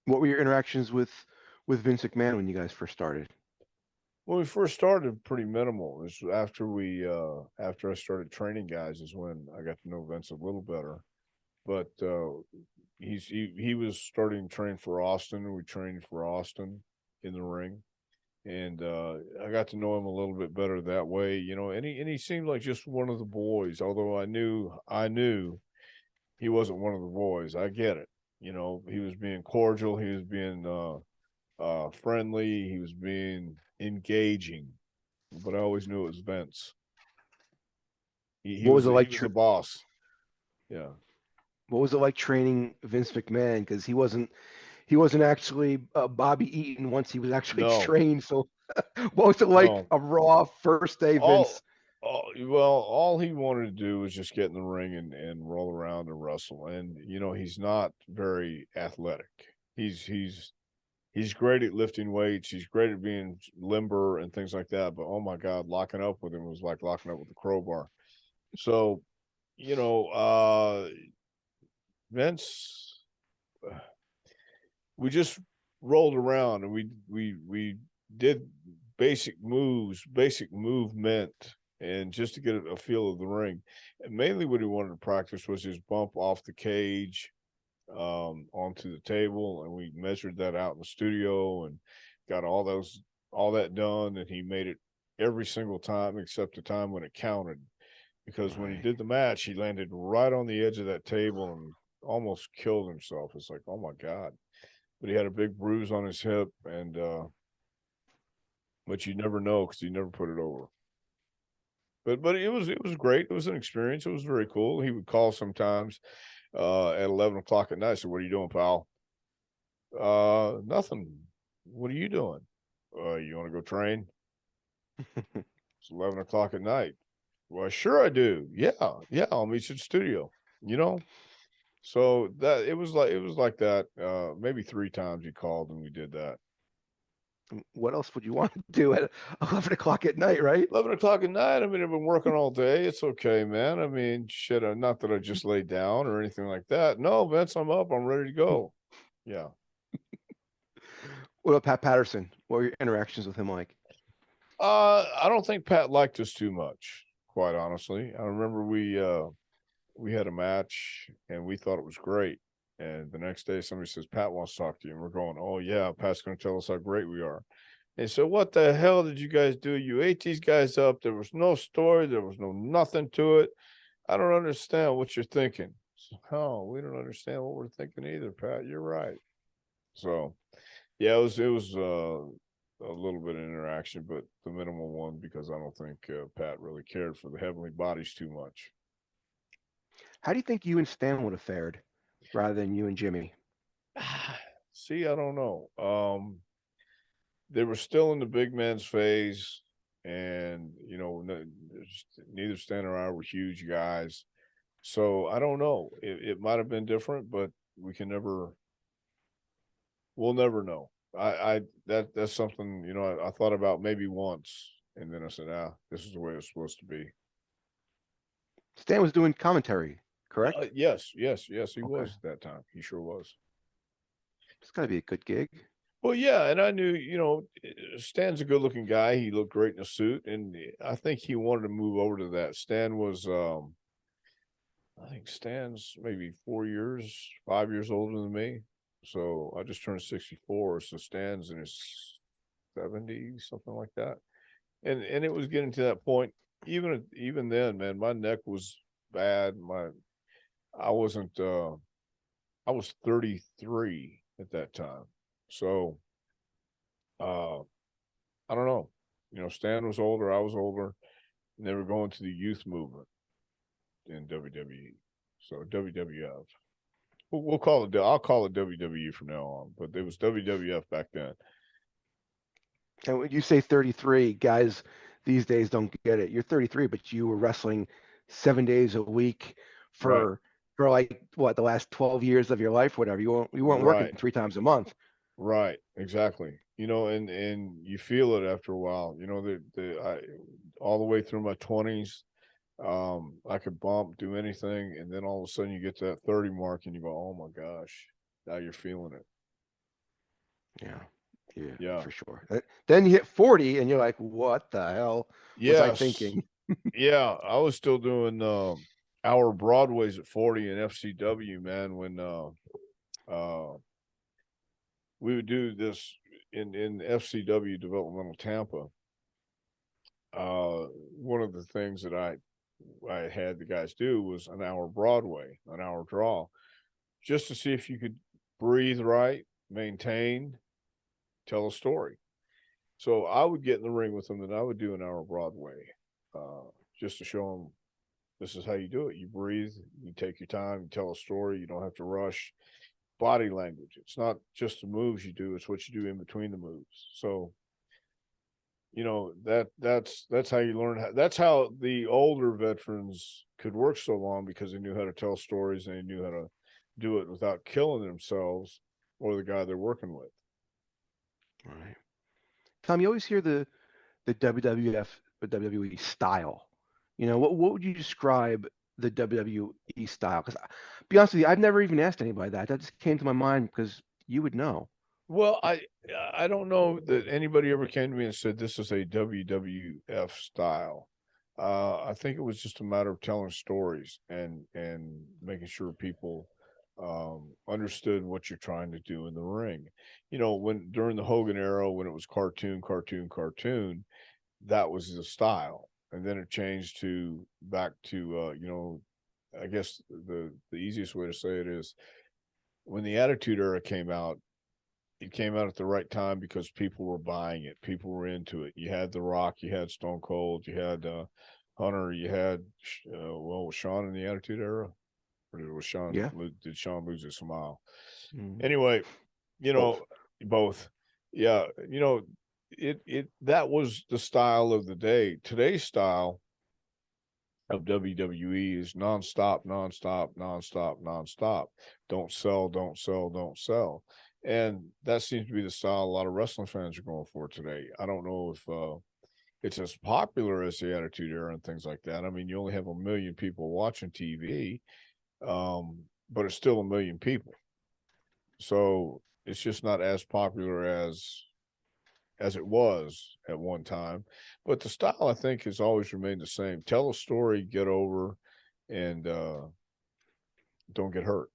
What were your interactions with Vince McMahon when you guys first started? When we first started, pretty minimal. It was after I started training guys is when I got to know Vince a little better. But he was starting to train for Austin, and we trained for Austin in the ring. And I got to know him a little bit better that way, and he seemed like just one of the boys, although I knew he wasn't one of the boys. I get it. He was being cordial, he was being friendly, he was being engaging, but I always knew it was Vince. He What was was it he like? was a boss. Yeah. What was it like training Vince McMahon? Because he wasn't actually Bobby Eaton once he was actually No, trained. So what was it like no. a raw first day All, Vince? all he wanted to do was just get in the ring and roll around and wrestle. And he's not very athletic. He's great at lifting weights. He's great at being limber and things like that. But oh my God, locking up with him was like locking up with a crowbar. So, you know, uh, Vince, we just rolled around and we did basic moves, basic movement, and just to get a feel of the ring. And mainly what he wanted to practice was his bump off the cage onto the table, and we measured that out in the studio and got all that done, and he made it every single time except the time when it counted. Because when he Right. did the match, he landed right on the edge of that table and almost killed himself. It's like, oh my God. But he had a big bruise on his hip, and but you never know because he never put it over. But it was great. It was an experience. It was very cool. He would call sometimes at 11 o'clock at night. So what are you doing, pal? Nothing. What are you doing? You want to go train? It's 11 o'clock at night. Well, sure I do. Yeah, yeah. I'll meet you at the studio. You know. So that it was like that. Maybe 3 times he called and we did that. What else would you want to do at 11 o'clock at night, right? 11 o'clock at night. I mean, I've been working all day. It's okay, man. I mean, shit. Not that I just laid down or anything like that. No, Vince, I'm up. I'm ready to go. Yeah. What about Pat Patterson? What were your interactions with him like? I don't think Pat liked us too much, quite honestly. I remember we had a match and we thought it was great. And the next day somebody says, Pat wants to talk to you. And we're going, oh yeah, Pat's gonna tell us how great we are. And so what the hell did you guys do? You ate these guys up. There was no story, there was no nothing to it. I don't understand what you're thinking. So, oh, we don't understand what we're thinking either, Pat. You're right. So yeah, it was a little bit of interaction, but the minimal one because I don't think Pat really cared for the heavenly bodies too much. How do you think you and Stan would have fared rather than you and Jimmy? See, I don't know. They were still in the big men's phase, and neither Stan or I were huge guys, so I don't know. It might have been different, but we can never, we'll never know. That's something I thought about maybe once, and then I said, this is the way it's supposed to be. Stan was doing commentary, correct? Yes, yes, yes, he Okay. was at that time. He sure was. It's got to be a good gig. Well, yeah, and I knew, Stan's a good-looking guy. He looked great in a suit, and I think he wanted to move over to that. I think Stan's maybe 4 years, 5 years older than me. So I just turned 64. So Stan's in his 70s, something like that. And it was getting to that point. Even then, man, my neck was bad. I wasn't. I was 33 at that time. So uh, I don't know. Stan was older. I was older. And they were going to the youth movement in WWE. So WWF. We'll call it. I'll call it WWE from now on. But it was WWF back then. And when you say 33, guys these days don't get it. You're 33, but you were wrestling 7 days a week Right. for like what the last 12 years of your life, whatever. You weren't working Right. 3 times a month. Right. Exactly. And you feel it after a while. All the way through my 20s, I could bump, do anything, and then all of a sudden you get to that 30 mark and you go, oh my gosh, now you're feeling it. Yeah. Yeah, Yeah. for sure. Then you hit 40 and you're like, what the hell was I Yes. thinking? Yeah. I was still doing our Broadways at 40 in FCW, man, when uh we would do this in FCW Developmental Tampa. One of the things that I had the guys do was an hour Broadway, an hour draw, just to see if you could breathe right, maintain, tell a story. So I would get in the ring with them and I would do an hour Broadway, just to show them this is how you do it. You breathe, you take your time, you tell a story, you don't have to rush. Body language. It's not just the moves you do, it's what you do in between the moves. So, that's how you learn that's how the older veterans could work so long because they knew how to tell stories and they knew how to do it without killing themselves or the guy they're working with. All right. Tom, you always hear the WWF, the WWE style. What would you describe the WWE style? Because, be honest with you, I've never even asked anybody that. That just came to my mind because you would know. Well, I don't know that anybody ever came to me and said this is a WWF style. I think it was just a matter of telling stories and making sure people understood what you're trying to do in the ring. When during the Hogan era, when it was cartoon, cartoon, cartoon, that was the style, and then it changed to back to I guess the easiest way to say it is when the Attitude Era came out. It came out at the right time because people were buying it. People were into it. You had The Rock, you had Stone Cold, you had Hunter, you had was Sean in the Attitude Era, or Yeah. did Sean lose his smile? Mm. Anyway, you Both. know, both. Yeah, it that was the style of the day. Today's style of WWE is nonstop, nonstop, nonstop, nonstop. Don't sell, don't sell, don't sell. And that seems to be the style a lot of wrestling fans are going for today. I don't know if it's as popular as the Attitude Era and things like that. I mean, you only have 1 million people watching TV, but it's still 1 million people. So it's just not as popular as it was at one time. But the style I think has always remained the same. Tell a story, get over, and don't get hurt.